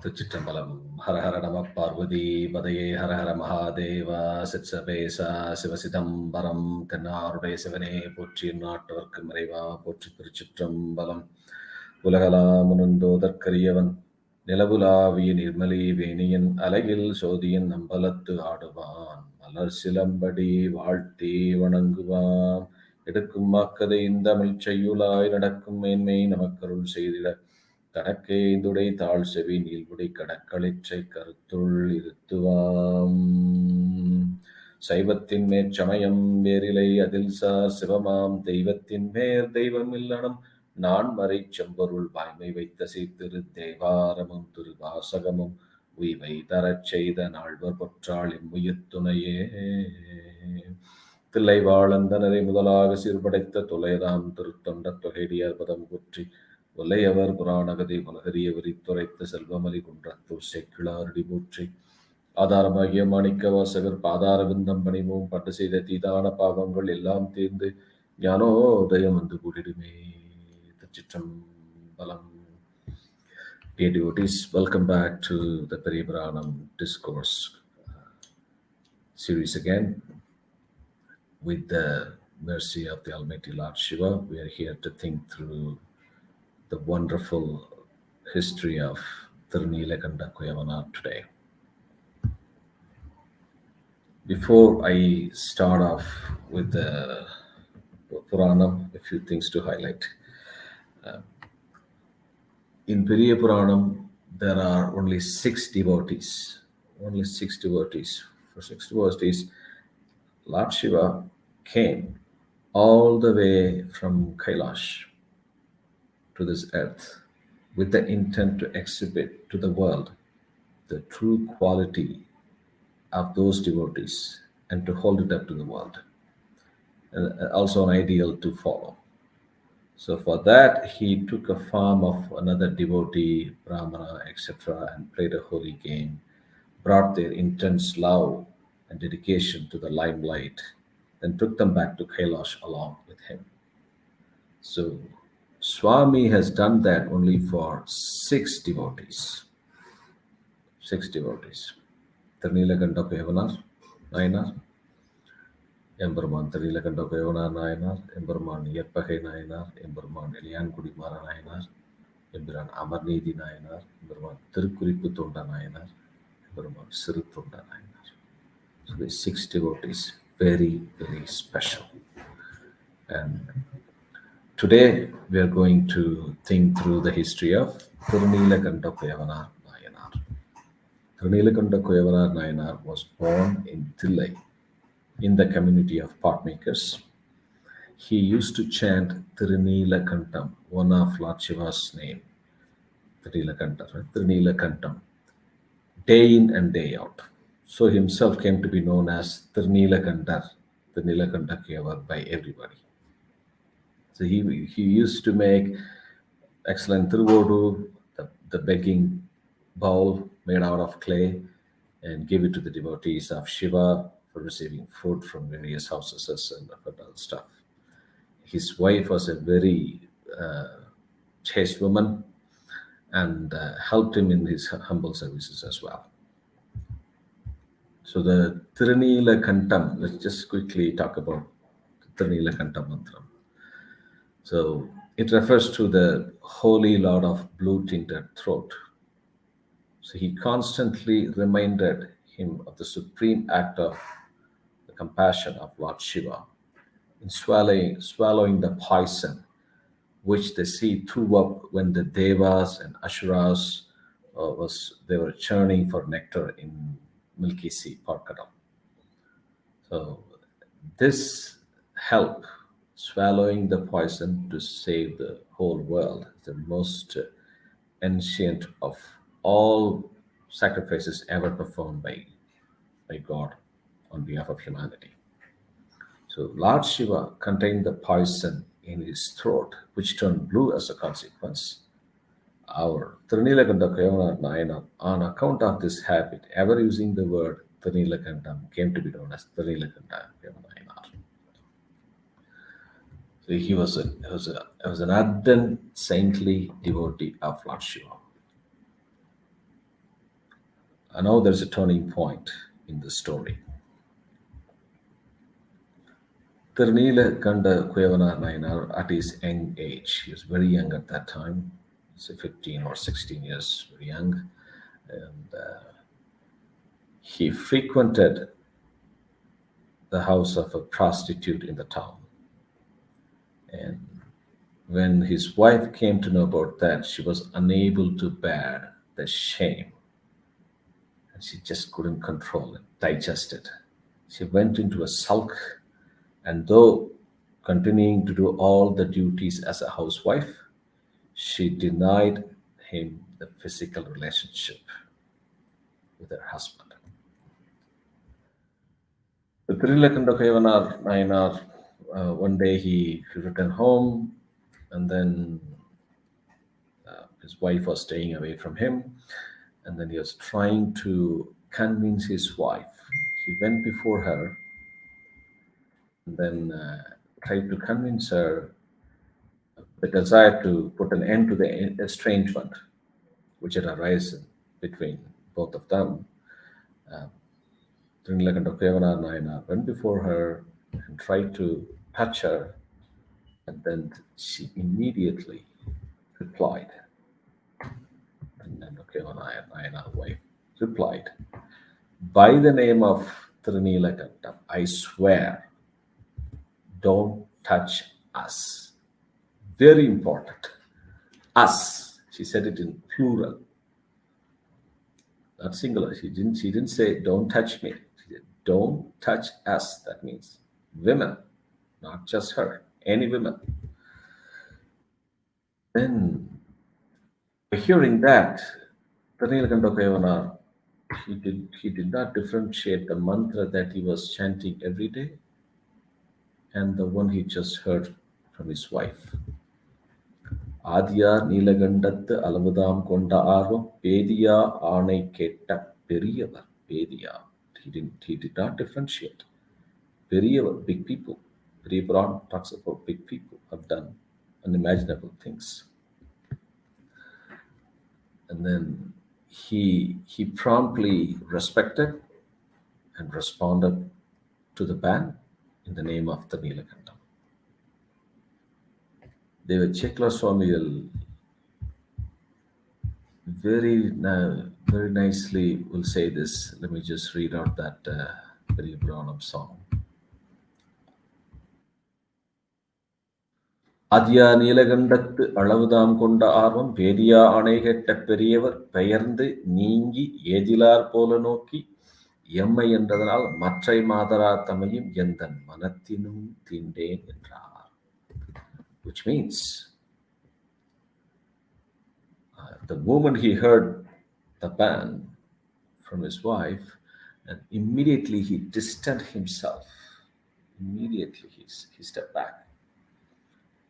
Thiruchitrambalam, Hara Hara Nama Parvati, Padaye Hara Hara Mahadeva, Setsapesa, Sivasidambaram, Tenarude Sivane, Pochi Natork Mareva, Pochi Thiruchitrambalam, Ulagala Munundo, Darkariyavan, Nilabula, V. Nirmali, Venian, Alagil, Sodian, Ambalat, Adavan, Malar Silambadi, Valti, Vananguvam, Edakumakade in the Milchayula, Nadakum main Namakarul Sedida. கணக்கே இந்துடை தாழ் செவி நீள்குடி கடக்களிற்றை கருத்துள் இருத்துவாம் சைவத்தின் மேற்சமயம் வேறிலை அதில் sir சிவமாம் தெய்வத்தின் மேற் தெய்வம் இல்லனம் நான் மறை செம்பொருள் வாய்மை வைத்த சீர்திரு தேவாரமும் திருவாசகமும் உய்வை தரச் செய்த நால்வர் பொற்றாள் இம்முயிர் துணையே தில்லை வாழந்தனரை முதலாக சீர்படைத்த துளைதாம் திருத்தொண்ட தொகைடியார் பதம் குற்றி ஒல்லையவர் புராணகதை உலகறிய விரித்துரைத்த செல்வமலி குன்றத்தூர் செக்கிழாரடி போற்றி ஆதாரமாகிய மாணிக்க வாசகர் பாதார விந்தம் பணிவும் பட்டு செய்த தீதான பாவங்கள் எல்லாம் தீர்ந்து ஞானோதயம் வந்து கூடிடுமே. திருச்சிற்றம்பலம். Dear devotees, welcome back to the Periyapuranam Discourse series again. With the mercy of the Almighty Lord Shiva, we are here to think through the wonderful history of Thiruneelakanda today. Before I start off with the Puranam, a few things to highlight. In Periyapuranam, there are only 6 devotees. Only 6 devotees. For 6 devotees, Lord Shiva came all the way from Kailash to this earth with the intent to exhibit to the world the true quality of those devotees and to hold it up to the world. And also an ideal to follow. So for that, he took a form of another devotee, Brahmana, etc., and played a holy game, brought their intense love and dedication to the limelight, then took them back to Kailash along with him. So Swami has done that only for 6 devotees. 6 devotees. Thiruneelakanda nayanar, Emperman Thiruneelakanda nayanar, Emperman Yeppakai nayanar, Emperman Eliyankudimara nayanar, Empiran Amarnidi nayanar, Emperman Thirukuriputtonda nayanar, Emperman Siruthonda nayanar. So these 6 devotees, very, very special. And today, we are going to think through the history of Thiruneelakanda nayanar. Thiruneelakanda nayanar was born in Thillai, in the community of potmakers. He used to chant Thiruneelakandam, one of Lord Shiva's name, Thiruneelakandam, day in and day out. So himself came to be known as Thiruneelakandar, Thiruneelakanda by everybody. So he used to make excellent Thiruvodu, the begging bowl made out of clay, and give it to the devotees of Shiva for receiving food from various houses and other stuff. His wife was a very chaste woman and helped him in his humble services as well. So the Thiruneelakandam, let's just quickly talk about the Thiruneelakanda mantra. So it refers to the Holy Lord of blue-tinted throat. So he constantly reminded him of the supreme act of the compassion of Lord Shiva in swallowing the poison which the sea threw up when the Devas and Asuras they were churning for nectar in Milky Sea, Parkadam. So this help, swallowing the poison to save the whole world, is the most ancient of all sacrifices ever performed by God on behalf of humanity. So Lord Shiva contained the poison in his throat, which turned blue as a consequence. Our Thiruneelakanda nayanar, on account of this habit, ever using the word Thiruneelakandam, came to be known as Thiruneelakanda nayanar. So he was an ardent saintly devotee of Lord Shiva. And now there's a turning point in the story. Thiruneelakanda Kuevanar Nayanar, at his young age, he was very young at that time, say 15 or 16 years, very young, and he frequented the house of a prostitute in the town. And when his wife came to know about that, she was unable to bear the shame, and she just couldn't control it, digest it. She went into a sulk, and though continuing to do all the duties as a housewife, she denied him the physical relationship with her husband. The Thiruneelakanda Kevanar Nayanar, one day he returned home, and then his wife was staying away from him, and then he was trying to convince his wife. He went before her and then tried to convince her the desire to put an end to the estrangement which had arisen between both of them. Thiruneelakanda Kevanar Nayanar went before her and tried to touch her, and then she immediately replied. Thiruneelakanda Kevanar Nayanar wife replied, "By the name of Thiruneelakanda, I swear, don't touch us." Very important. Us. She said it in plural, not singular. She didn't say don't touch me. She said don't touch us. That means women, not just her, any women. Then by hearing that, Thiruneelakanda Kevanar, he did not differentiate the mantra that he was chanting every day and the one he just heard from his wife. ஆதியார் நீலகண்டத்து அளவுதாம் கொண்ட ஆர்வம் பேதியா ஆணை கேட்ட பெரியவர். Pedia. He did not differentiate. Periyavar, big people. Periyapuranam talks about big people have done unimaginable things. And then he promptly respected and responded to the ban in the name of Thiruneelakanda. Deva Chekla Swamigal very nicely will say this. Let me just read out that Periyapuranam song. ஆதியா நீலகண்டத்து அளவுதாம் கொண்ட ஆர்வம் பேதியா ஆணை கேட்ட பெரியவர் பெயர்ந்து நீங்கி ஏதிலார் போல நோக்கி எம்மை என்றதனால் மற்றை மாதரா தமையும் எந்தன் மனத்தினும் தீண்டேன் என்றார். Which means the moment he heard the ban from his wife, and immediately he distanced himself. Immediately he stepped back.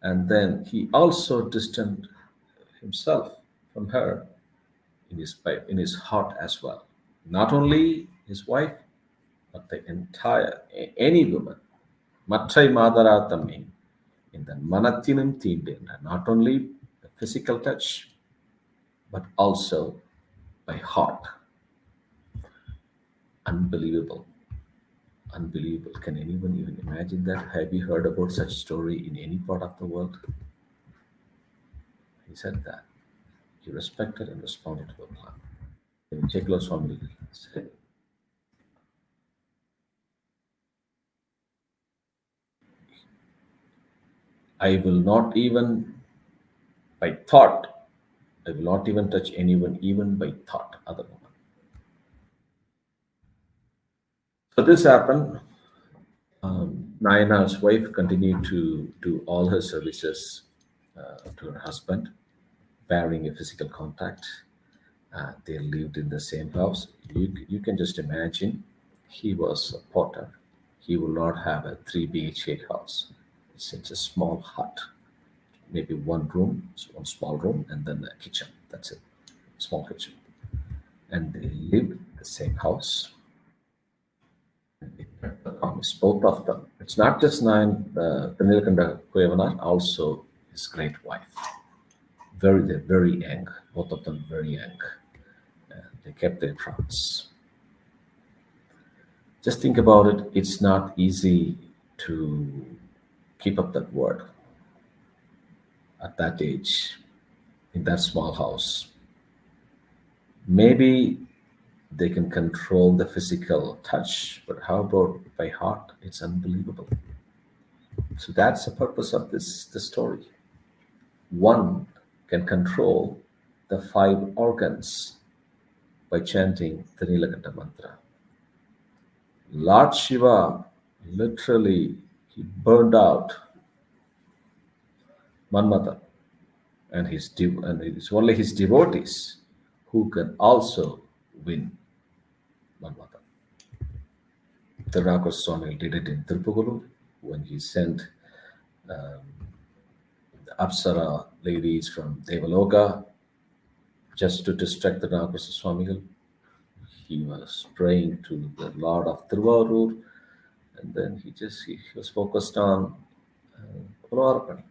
And then he also distanced himself from her in his heart as well. Not only his wife, but the entire, any woman. Matrai madaratammi, in the manathinum theendin, not only the physical touch, but also by heart. Unbelievable. Unbelievable. Can anyone even imagine that? Have you heard about such story in any part of the world? He said that. He respected and responded to the plan. And Chekla Swami said, I will not even by thought, I will not even touch anyone, even by thought, other woman. So this happened. Nayanar's wife continued to do all her services to her husband, bearing a physical contact. They lived in the same house. You can just imagine, he was a potter. He will not have a 3 BHK house. It's a small hut, maybe one room, one small room, and then a kitchen. That's it, small kitchen. And they lived in the same house. Promise, both of them. It's not just Thiruneelakanda Kevanar, also his great wife. They're very young, both of them very young. And They kept their promise. Just think about it. It's not easy to keep up that word at that age, in that small house. Maybe they can control the physical touch, but how about by heart? It's unbelievable. So that's the purpose of this story. One can control the five organs by chanting the Nilakanta mantra. Lord Shiva literally he burned out Manmata and it's only his devotees who can also win Manmata. Thirunakkar Swami did it in Tirupagulu when he sent the Apsara ladies from Devaloka just to distract the Thirunakkar Swami. He was praying to the Lord of Tiruvarur, and then he was focused on Pulavarpani.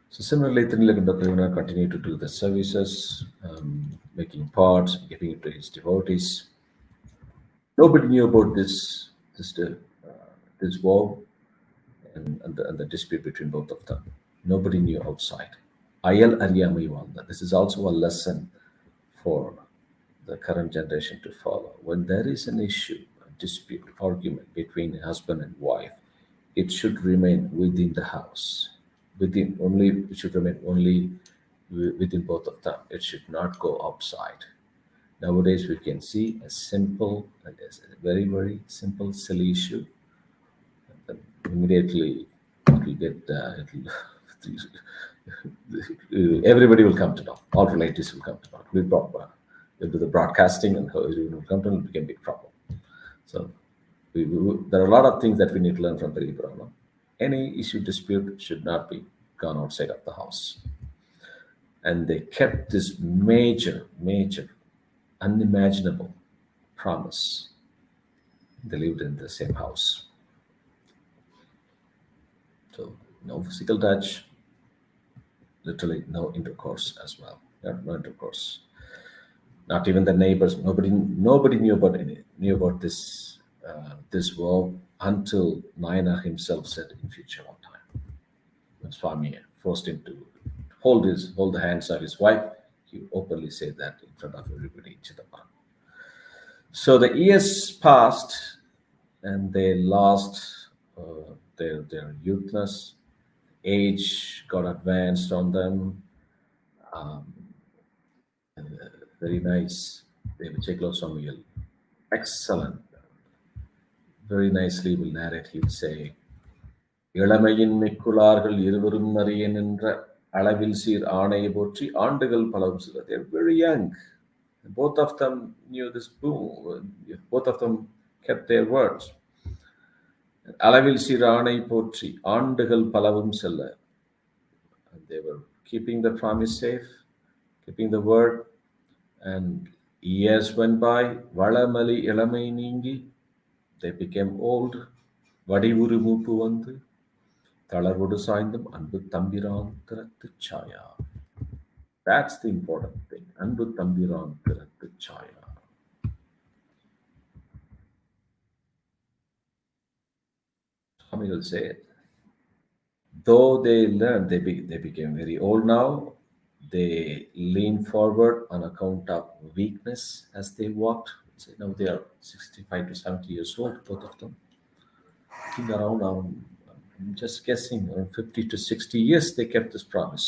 So similarly, Thiruneelakanda continued to do the services, making pots, giving it to his devotees. Nobody knew about this war and the dispute between both of them. Nobody knew outside. Ayal Ariyamai Valda. This is also a lesson for the current generation to follow. When there is an issue, a dispute, argument between a husband and wife, it should remain within the house. It should remain only within both of them. It should not go outside. Nowadays, we can see a simple, a very, very simple, silly issue. And immediately, it will get, everybody will come to know. All relatives will come to know. It will do the broadcasting and everyone will come to know. It became a big problem. So, there are a lot of things that we need to learn from Periyapuranam. Any issue dispute should not be gone outside of the house. And they kept this major, unimaginable promise. They lived in the same house. So no physical touch, literally no intercourse as well. No intercourse. Not even the neighbors. Nobody knew about this war until Nayanar himself said in future one time. When Swami forced him to hold the hands of his wife, he openly said that in front of everybody in Chidambaram. So the years passed and they lost their youthness. Age got advanced on them. Very nice. David Cheklo Swami, excellent. Very nicely will narrate. He will say, இளமையின் மிக்குளார்கள் இருவரும் அறியேன் என்ற அளவில் சீர் ஆணையை போற்றி ஆண்டுகள் பலவும் சில. They're very young. Both of them knew this boom. Both of them kept their words. அளவில் சீர் ஆணை போற்றி ஆண்டுகள் பலவும் செல்ல. And they were keeping the promise safe, keeping the word. And years went by. வளமலி இளமை நீங்கி. They became old. வடிவுரு மூப்பு வந்து தளர்வோடு சாய்ந்தும் அன்பு தம்பிரான் திறத்து சாயா. That's the important thing. அன்பு தம்பிரான் திறத்து சாயா. Swami will say it. Though they learned, they became very old now. They leaned forward on account of weakness as they walked. So now they are 65 to 70 years old, both of them. I think around, I'm just guessing, around 50 to 60 years they kept this promise.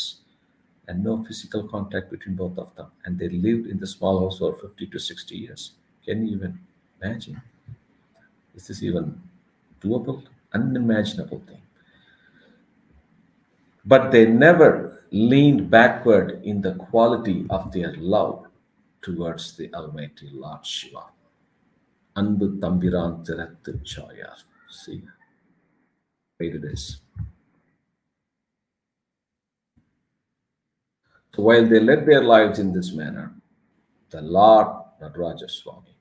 And no physical contact between both of them. And they lived in the small house for 50 to 60 years. Can you even imagine? Is this even doable? Unimaginable thing. But they never leaned backward in the quality of their love towards the Almighty Lord Shiva. Anbu Tambiran Thirattu Chayar. See, great it is. So while they led their lives in this manner, the Lord Nataraja Swami,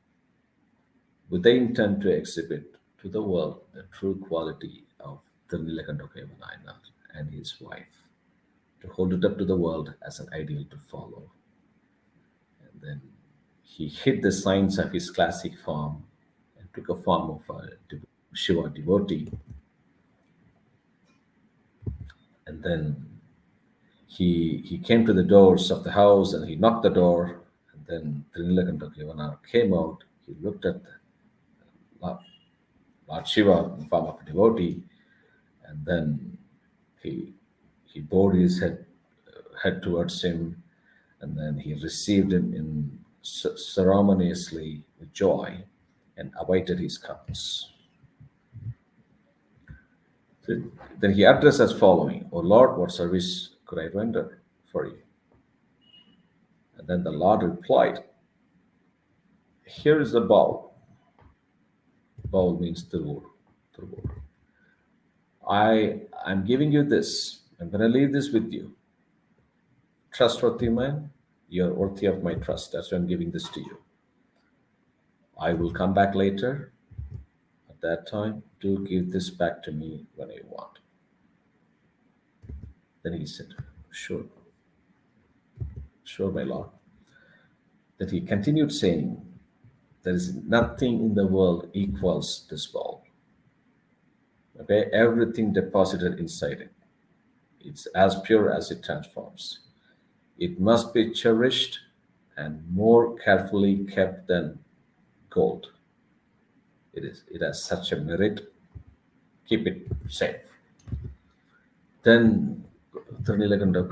with the intent to exhibit to the world the true quality of Thiruneelakanda Nayanar and his wife, to hold it up to the world as an ideal to follow. And then he hid the signs of his classic form and took a form of a Shiva devotee. And then he came to the doors of the house and he knocked the door. And then Thiruneelakandar came out. He looked at Lord, Lord Shiva in the form of a devotee, and then he he bowed his head towards him, and then he received him in ceremoniously with joy and awaited his comes. So then he addressed as following: "O Lord, what service could I render for you?" And then the Lord replied, "Here is the bowl." Bowl means Thirur. Thirur. I'm giving you this. I'm going to leave this with you. Trustworthy man, you're worthy of my trust. That's why I'm giving this to you. I will come back later. At that time, do give this back to me when I want. Then he said, "Sure, sure, my lord." That he continued saying, "There is nothing in the world equals this bowl. Okay, everything deposited inside it. It's as pure as it transforms. It must be cherished and more carefully kept than gold. It has such a merit. Keep it safe." Then Thiruneelakandar,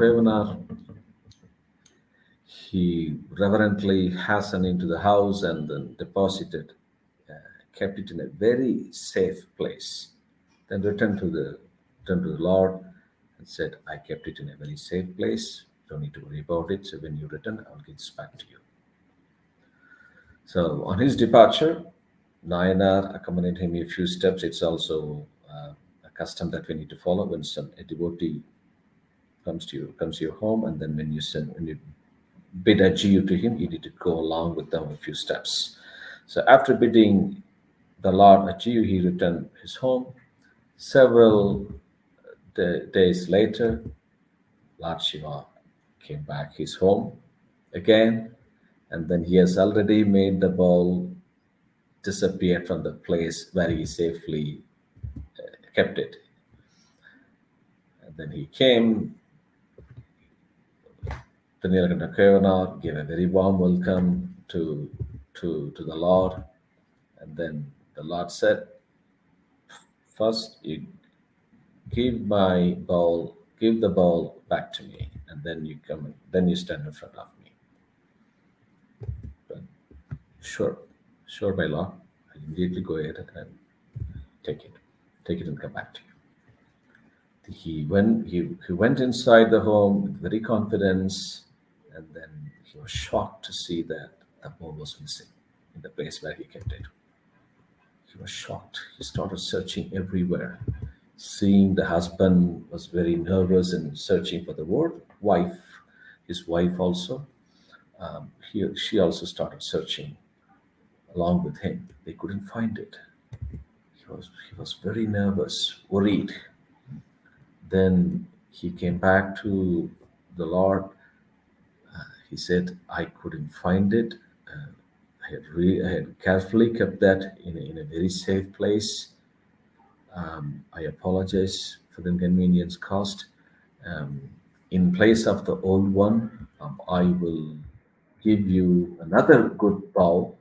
he reverently hastened into the house and then deposited, kept it in a very safe place. Then returned to the Lord and said, "I kept it in a very safe place. Don't need to worry about it. So when you return, I'll give this back to you." So on his departure, Nayanar accompanied him a few steps. It's also a custom that we need to follow when a devotee comes to your home, and then when you bid adieu to him, you need to go along with them a few steps. So after bidding the Lord adieu, he returned his home. Several days later, Lord Shiva came back his home again, and then he has already made the ball disappear from the place where he safely kept it. And then he came. The Nilakanda gave a very warm welcome to the Lord, and then the Lord said, "First, you give the ball back to me, and then you come, then you stand in front of me." But, "Sure, sure, my Lord. I immediately go ahead and take it and come back to you." He went inside the home with very confidence, and then he was shocked to see that the ball was missing in the place where he kept it. He was shocked. He started searching everywhere. Seeing the husband was very nervous and searching for the word. His wife also, she also started searching along with him. They couldn't find it. He was very nervous, worried. Then he came back to the Lord. He said, "I couldn't find it. I had carefully kept that in a very safe place. I apologize for the inconvenience caused. In place of the old one, I will give you another good bow.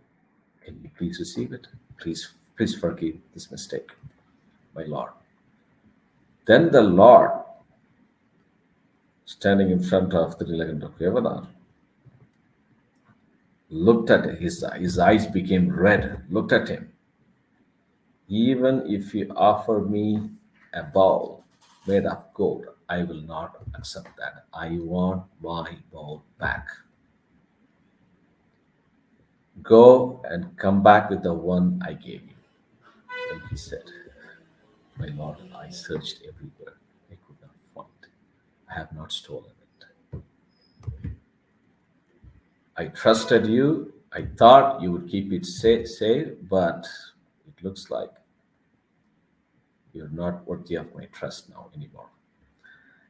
Can you please receive it? Please forgive this mistake, my Lord." Then the Lord, standing in front of the Thiruneelakandar, looked at his eyes became red, looked at him. "Even if you offer me a bowl made of gold, I will not accept that. I want my bowl back. Go and come back with the one I gave you." And he said, "My Lord, I searched everywhere. I could not find it. I have not stolen it. I trusted you. I thought you would keep it safe, but it looks like you're not worthy of my trust now anymore."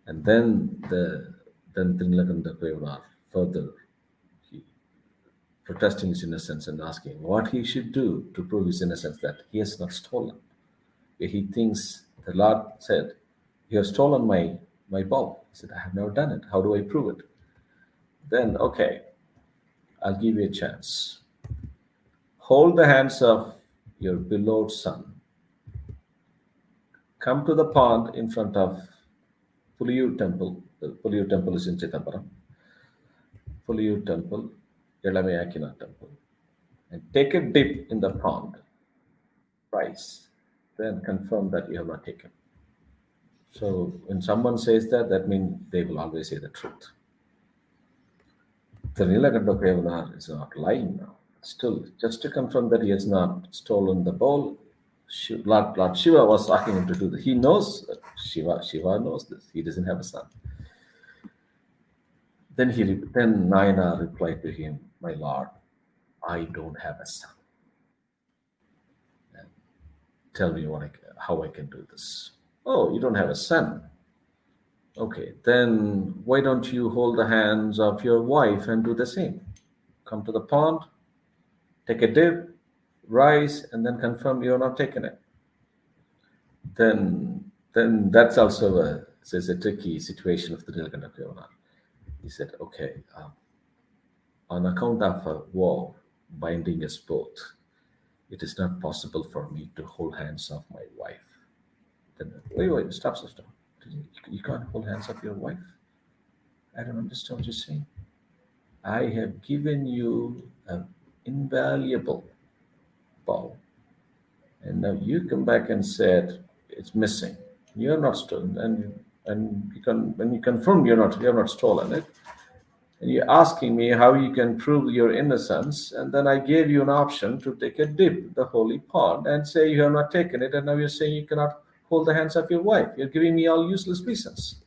And then Thiruneelakandar further, he protesting his innocence and asking what he should do to prove his innocence, that he has not stolen. He thinks the Lord said, "You have stolen my bowl." He said, "I have never done it. How do I prove it?" Then, okay, I'll give you a chance. Hold the hands of your beloved son. Come to the pond in front of Puliyu temple. The Puliyu temple is in Chittambaram. Puliyu temple, Yelamayakina temple. And take a dip in the pond, rise. Then confirm that you have not taken. So when someone says that, that means they will always say the truth. Thiruneelakanda is not lying now. Still, just to confirm that he has not stolen the bowl, Lord Shiva was asking him to do this. He knows that Shiva knows this. He doesn't have a son. Then Nayanar replied to him, "My lord, I don't have a son. And tell me how I can do this." "Oh, you don't have a son? Okay, then why don't you hold the hands of your wife and do the same? Come to the pond, take a dip, rise, and then confirm you are not taking it." Then that's also a tricky situation of the Thiruneelakanda. He said, "Okay, on account of a vow binding us both, it is not possible for me to hold hands of my wife." Then, wait, stop. You can't hold hands of your wife? I don't understand what you're saying. I have given you an invaluable bow, and now you come back and said it's missing. You're not stolen, and when you confirm you have not stolen it, and you're asking me how you can prove your innocence, and then I gave you an option to take a dip in the holy pond and say you have not taken it, and now you're saying you cannot hold the hands of your wife. You're giving me all useless reasons.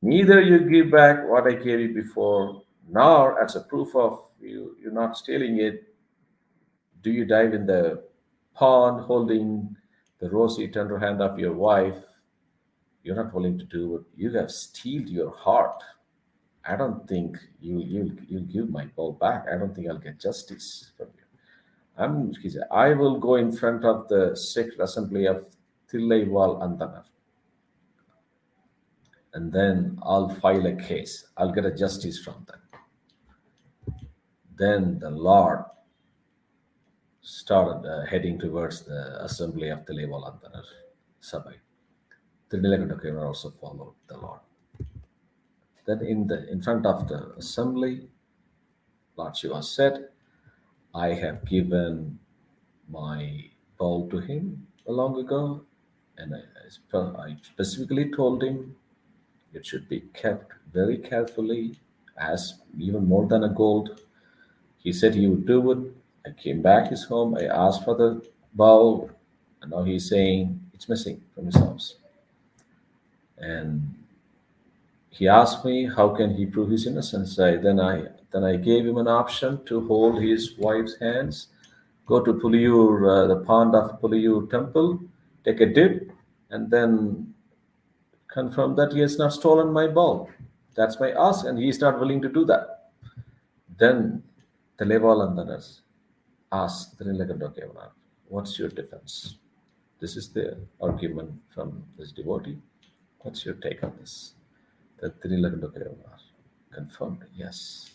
Neither you give back what I gave you before, nor as a proof of you're not stealing it, do you dive in the pond holding the rosy tender hand of your wife. You're not willing to do it. You have stealed your heart. I don't think you'll give my ball back. I don't think I'll get justice from you. He said, I will go in front of the sacred assembly of Thiruneelakandar, and then I'll file a case. I'll get a justice from them. Then the Lord started heading towards the assembly of Thiruneelakandar Sabai. Thiruneelakandar also followed the Lord. Then in front of the assembly, Lord Shiva said, I have given my bowl to him long ago, and I specifically told him it should be kept very carefully, as even more than a gold. He said he would do it. I came back his home. I asked for the bowl, and now he's saying it's missing from his house. And he asked me how can he prove his innocence. Then I gave him an option to hold his wife's hands, go to Puliyu, the pond of Puliyu temple, take a dip, and then confirm that he has not stolen my bowl. That's my ask, and he is not willing to do that. Then the Thiruneelakandaras asked Thiruneelakandar, what's your defense? This is the argument from this devotee. What's your take on this? The Thiruneelakandar confirmed, yes.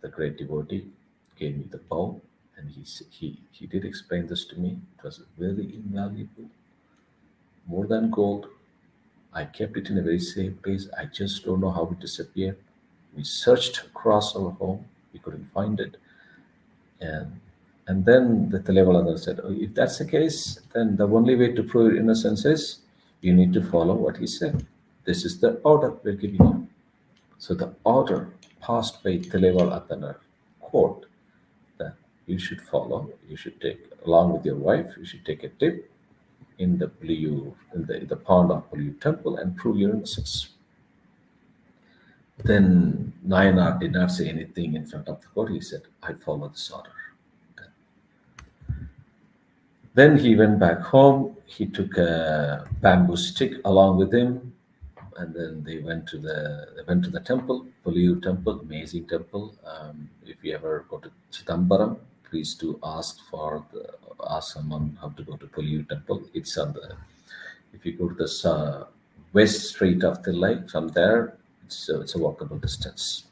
The great devotee gave me the bow, and he did explain this to me. It was very invaluable, more than gold. I kept it in a very safe place. I just don't know how it disappeared. We searched across our home. We couldn't find it. And then the Thiruneelakandar said, oh, if that's the case, then the only way to prove your innocence is you need to follow what he said. This is the order we're giving you. So the order passed by Thiruneelakandar court that you should follow. You should take, along with your wife, you should take a dip in the pond of Puliyu temple and prove your innocence. Then Nayanar did not say anything in front of the court. He said, I follow this order. Then he went back home. He took a bamboo stick along with him, and then they went to the temple, Puliyu temple, amazing temple. If you ever go to Chidambaram, please do ask someone how to go to Puliyu temple. It's on the if you go to the west street of the lake, from there it's a walkable distance.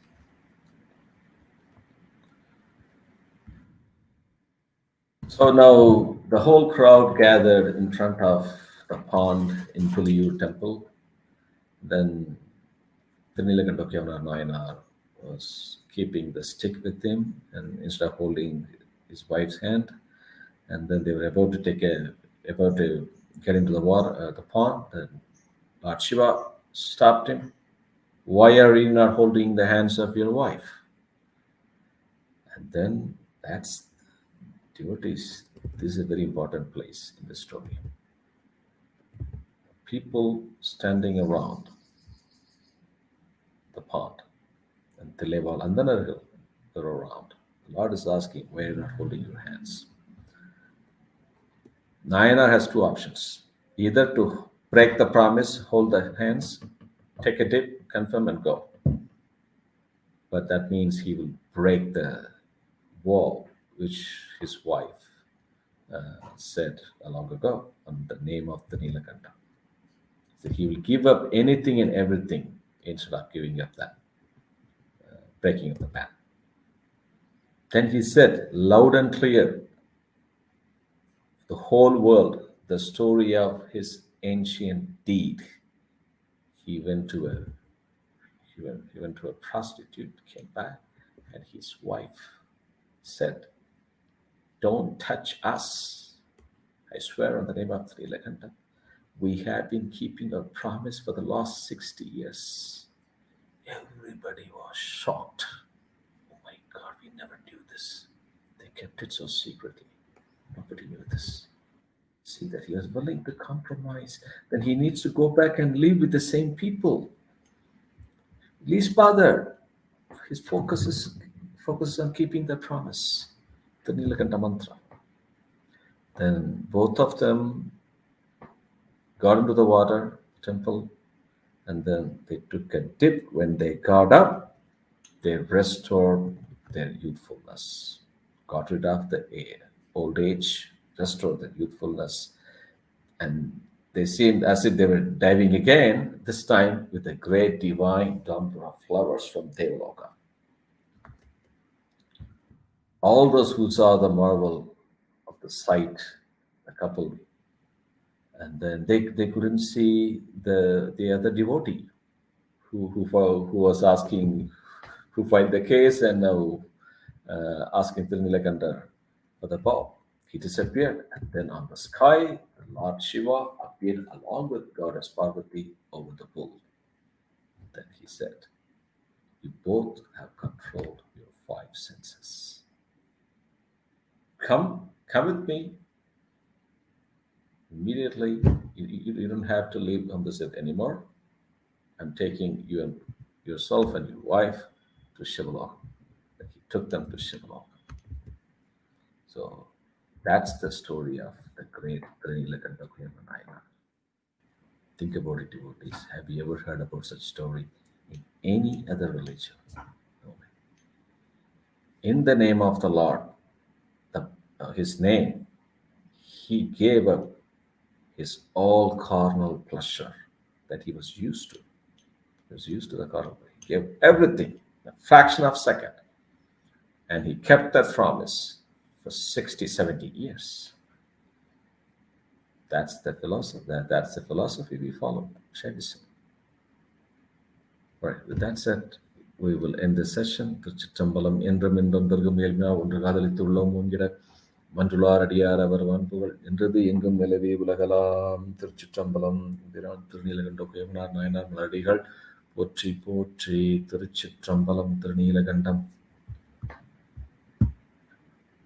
So now the whole crowd gathered in front of the pond in Puliyu temple. Then Thiruneelakanda Nayanar was keeping the stick with him, and instead of holding his wife's hand, and then they were about to get into the water, the pond. Then Lord Shiva stopped him. Why are you not holding the hands of your wife? And then that's devotees. This is a very important place in the story. People standing around the pond, and Tileval Andanargal are around. The Lord is asking, why are you not holding your hands? Nayanar has two options: either to break the promise, hold the hands, take a dip, confirm, and go. But that means he will break the vow which his wife said long ago on the name of the Nilakanda. So he will give up anything and everything instead of giving up that breaking of the ban. Then he said loud and clear, the whole world, the story of his ancient deed. He went to a prostitute, came back, and his wife said, "Don't touch us. I swear on the name of Thiruneelakanda, we have been keeping our promise for the last 60 years." Everybody was shocked. Oh my God, we never knew this. They kept it so secretly. Nobody knew this. See that he was willing to compromise. Then he needs to go back and live with the same people. Least bother. His focus is on keeping the promise. The Nilakanda mantra. Then both of them got into the water temple, and then they took a dip. When they got up, they restored their youthfulness, got rid of the old age, restored their youthfulness, and they seemed as if they were diving again, this time with a great divine dump of flowers from Devaloka. All those who saw the marvel of the sight, the couple, and then they couldn't see the other devotee who was asking, who filed the case and now asking Thiruneelakandar for the bow. He disappeared, and then on the sky, the Lord Shiva appeared along with Goddess Parvati over the bull. Then he said, "You both have controlled your 5 senses. Come with me. Immediately, you don't have to live on this earth anymore. I'm taking you and yourself and your wife to ShaivamOrg." Then he took them to ShaivamOrg. So that's the story of the great Thiruneelakanda Nayanar. Think about it, devotees. Have you ever heard about such story in any other religion? No way. In the name of the Lord, his name, he gave up his all carnal pleasure that he was used to. He was used to the carnal. He gave everything, a fraction of a second. And he kept that promise for 60, 70 years. That's the philosophy. That's the philosophy we follow. Shaivism. Right. With that said, we will end the session. Thiruchitrambalam என்றும் இன்பம் பெருகும் இயல்பினா ஒன்று காதலித்து உள்ளோம் என்கிற மன்றுளார் அடியார் அவர் வான்புகள் என்றது எங்கும் நிலவே உலகலாம். திருச்சிற்றம்பலம். திருநீலகண்ட குயவனார் நாயனார் மலரடிகள் போற்றி போற்றி. திருச்சிற்றம்பலம். திருநீலகண்டம்.